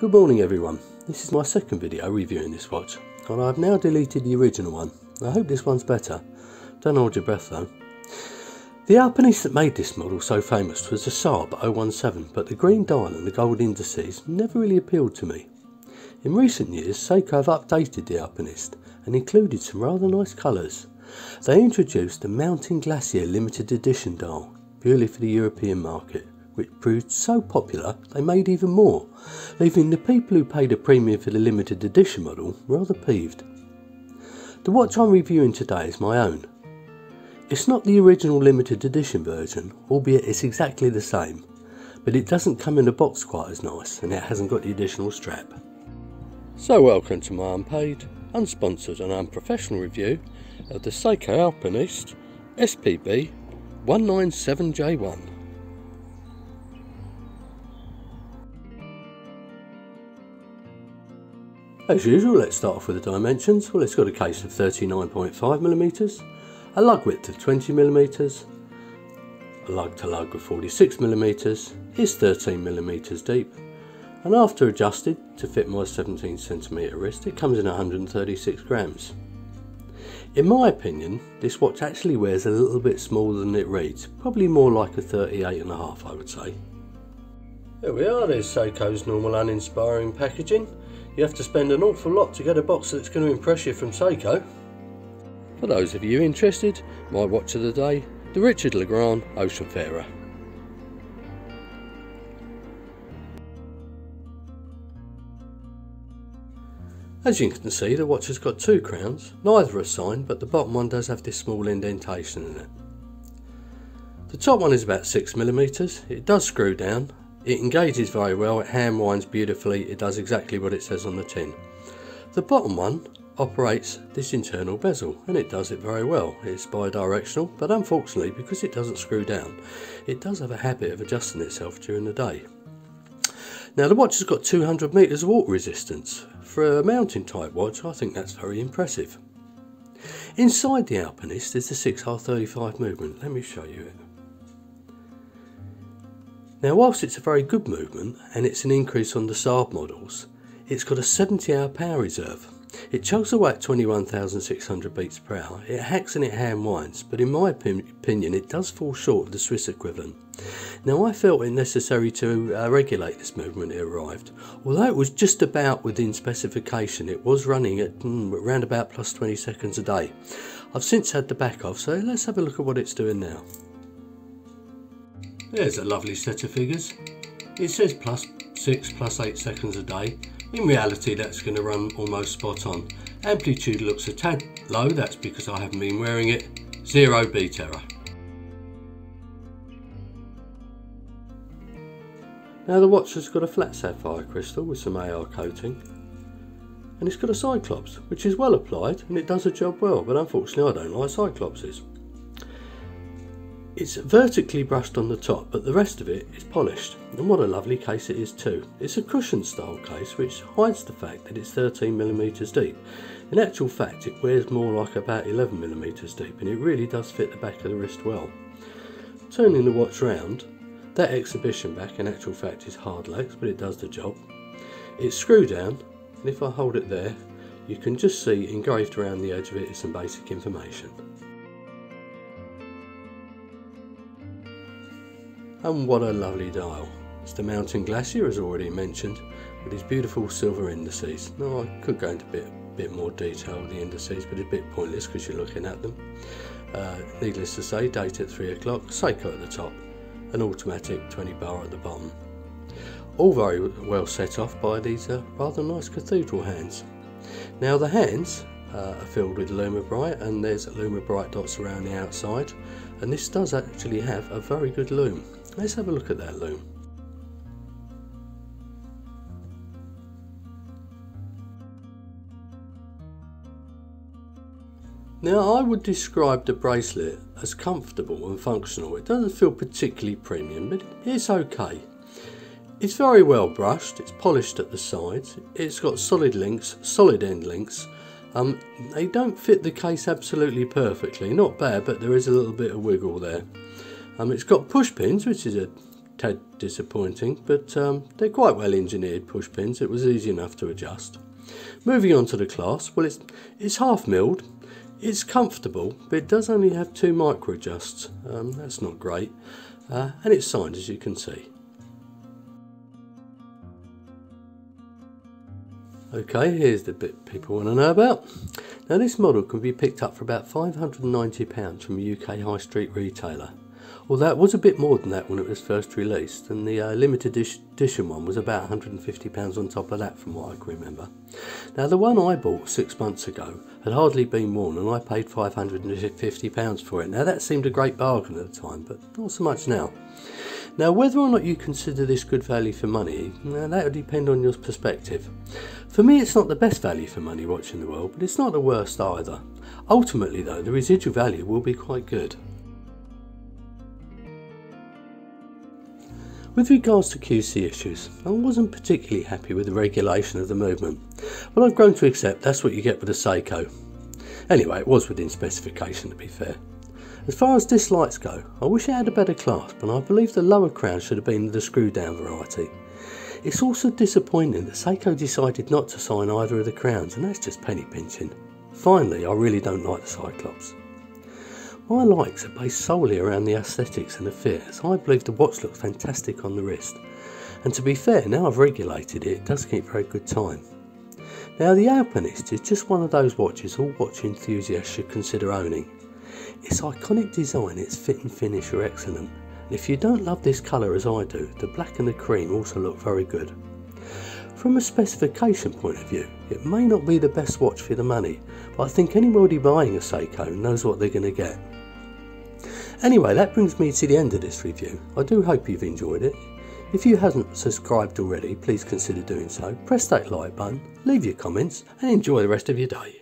Good morning everyone, this is my second video reviewing this watch and I've now deleted the original one. I hope this one's better, don't hold your breath though. The Alpinist that made this model so famous was the SPB197, but the green dial and the gold indices never really appealed to me. In recent years Seiko have updated the Alpinist and included some rather nice colours. They introduced the Mountain Glacier limited edition dial purely for the European market, which proved so popular they made even more, leaving the people who paid a premium for the limited edition model rather peeved. The watch I'm reviewing today is my own. It's not the original limited edition version, albeit it's exactly the same, but it doesn't come in a box quite as nice and it hasn't got the additional strap. So welcome to my unpaid, unsponsored and unprofessional review of the Seiko Alpinist SPB197J1. As usual, let's start off with the dimensions. Well, it's got a case of 39.5mm, a lug width of 20mm, a lug to lug of 46mm, is 13mm deep, and after adjusted to fit my 17cm wrist, it comes in 136 grams. In my opinion, this watch actually wears a little bit smaller than it reads, probably more like a 38.5 I would say. There we are, there's Seiko's normal uninspiring packaging. You have to spend an awful lot to get a box that's going to impress you from Seiko. For those of you interested, my watch of the day, the Richard Legrand Oceanfarer. As you can see, the watch has got two crowns, neither are signed, but the bottom one does have this small indentation in it. The top one is about 6mm, it does screw down. It engages very well, it hand winds beautifully, it does exactly what it says on the tin. The bottom one operates this internal bezel and it does it very well. It's bi-directional, but unfortunately because it doesn't screw down, it does have a habit of adjusting itself during the day. Now the watch has got 200 metres of water resistance. For a mountain type watch I think that's very impressive. Inside the Alpinist is the 6R35 movement, let me show you it. Now whilst it's a very good movement and it's an increase on the SPB models, it's got a 70-hour power reserve. It chugs away at 21,600 beats per hour, it hacks and it hand winds, but in my opinion it does fall short of the Swiss equivalent. Now I felt it necessary to regulate this movement when it arrived. Although it was just about within specification, it was running at around about plus 20 seconds a day. I've since had the back off, so let's have a look at what it's doing now. There's a lovely set of figures. It says plus 6, plus 8 seconds a day. In reality that's going to run almost spot on. Amplitude looks a tad low, that's because I haven't been wearing it. 0 beat error. Now the watch has got a flat sapphire crystal with some AR coating. And it's got a Cyclops, which is well applied and it does the job well, but unfortunately I don't like Cyclopses. It's vertically brushed on the top, but the rest of it is polished, and what a lovely case it is too. It's a cushion style case which hides the fact that it's 13mm deep. In actual fact it wears more like about 11mm deep and it really does fit the back of the wrist well. Turning the watch round, that exhibition back in actual fact is hard lax, but it does the job. It's screw down, and if I hold it there you can just see engraved around the edge of it is some basic information. And what a lovely dial. It's the Mountain Glacier as already mentioned, with its beautiful silver indices. Now I could go into a bit more detail with the indices, but it's a bit pointless because you're looking at them. Needless to say, date at 3 o'clock, Seiko at the top, an automatic 20 bar at the bottom. All very well set off by these rather nice cathedral hands. Now the hands are filled with Lumibrite, and there's Lumibrite dots around the outside, and this does actually have a very good loom. Let's have a look at that loom. Now I would describe the bracelet as comfortable and functional. It doesn't feel particularly premium, but it's okay. It's very well brushed, it's polished at the sides, it's got solid links, solid end links. They don't fit the case absolutely perfectly, not bad, but there is a little bit of wiggle there. It's got push pins, which is a tad disappointing, but they're quite well engineered push pins. It was easy enough to adjust. Moving on to the clasp, well, it's half milled. It's comfortable, but it does only have 2 micro adjusts. That's not great, and it's signed, as you can see. Okay, here's the bit people want to know about. Now, this model can be picked up for about £590 from a UK high street retailer. Although it was a bit more than that when it was first released, and the limited edition one was about £150 on top of that from what I can remember. Now, the one I bought 6 months ago had hardly been worn, and I paid £550 for it. Now, that seemed a great bargain at the time, but not so much now. Now, whether or not you consider this good value for money, that will depend on your perspective. For me, it's not the best value for money watch in the world, but it's not the worst either. Ultimately though, the residual value will be quite good. With regards to QC issues, I wasn't particularly happy with the regulation of the movement, but I've grown to accept that's what you get with a Seiko. Anyway, it was within specification, to be fair. As far as dislikes go, I wish it had a better clasp, and I believe the lower crown should have been the screw down variety. It's also disappointing that Seiko decided not to sign either of the crowns, and that's just penny pinching. Finally, I really don't like the Cyclops. My likes are based solely around the aesthetics and the fit, as I believe the watch looks fantastic on the wrist. And to be fair, now I've regulated it, it does keep very good time. Now, the Alpinist is just one of those watches all watch enthusiasts should consider owning. Its iconic design, its fit and finish are excellent. And if you don't love this colour as I do, the black and the cream also look very good. From a specification point of view, it may not be the best watch for the money, but I think anybody buying a Seiko knows what they're going to get. Anyway, that brings me to the end of this review. I do hope you've enjoyed it. If you haven't subscribed already, please consider doing so. Press that like button, leave your comments, and enjoy the rest of your day.